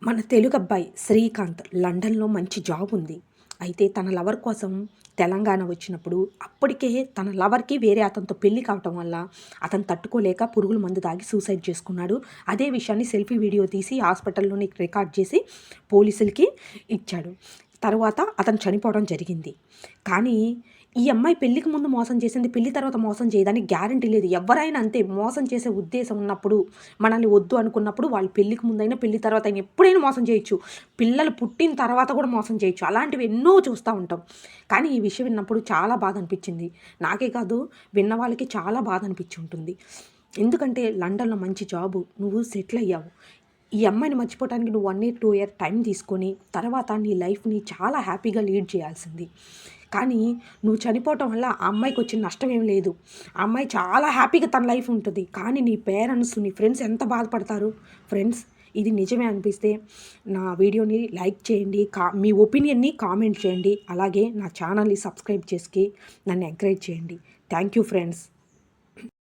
మన తెలుగు అబ్బాయి శ్రీకాంత్ లండన్‌లో మంచి జాబ్ ఉంది. అయితే తన లవర్ కోసం తెలంగాణ వచ్చినప్పుడు అప్పటికే తన లవర్‌కి వేరే అతనితో పెళ్లి కావటం వల్ల అతను తట్టుకోలేక పురుగుల మందు తాగి సూసైడ్ చేసుకున్నాడు. అదే విషయాన్ని సెల్ఫీ వీడియో తీసి హాస్పిటల్‌లోని రికార్డ్ చేసి పోలీసులకి ఇచ్చాడు. తరువాత అతను చనిపోవడం జరిగింది. కానీ ఈ అమ్మాయి పెళ్ళికి ముందు మోసం చేసింది, పెళ్లి తర్వాత మోసం చేయదని గ్యారంటీ లేదు. ఎవ్వరైనా అంతే, మోసం చేసే ఉద్దేశం ఉన్నప్పుడు, మనల్ని వద్దు అనుకున్నప్పుడు వాళ్ళు పెళ్ళికి ముందైనా, పెళ్లి తర్వాత అయినా ఎప్పుడైనా మోసం చేయొచ్చు. పిల్లలు పుట్టిన తర్వాత కూడా మోసం చేయొచ్చు. అలాంటివి ఎన్నో చూస్తూ ఉంటాం. కానీ ఈ విషయం విన్నప్పుడు చాలా బాధ అనిపించింది. నాకే కాదు, విన్న వాళ్ళకి చాలా బాధ అనిపించి ఉంటుంది. ఎందుకంటే లండన్‌లో మంచి జాబు, నువ్వు సెటిల్ అయ్యావు. ఈ అమ్మాయిని మర్చిపోవటానికి నువ్వు 1 ఇయర్, 2 ఇయర్ టైం తీసుకొని, తర్వాత నీ లైఫ్‌ని చాలా హ్యాపీగా లీడ్ చేయాల్సింది. కానీ నువ్వు చనిపోవటం వల్ల ఆ అమ్మాయికి వచ్చిన నష్టం ఏం లేదు. ఆ అమ్మాయి చాలా హ్యాపీగా తన లైఫ్ ఉంటుంది. కానీ నీ పేరెంట్స్, నీ ఫ్రెండ్స్ ఎంత బాధపడతారు? ఫ్రెండ్స్, ఇది నిజమే అనిపిస్తే నా వీడియోని లైక్ చేయండి. మీ ఒపీనియన్‌ని కామెంట్ చేయండి. అలాగే నా ఛానల్‌ని సబ్స్క్రైబ్ చేసి నన్ను ఎంకరేజ్ చేయండి. Thank you friends.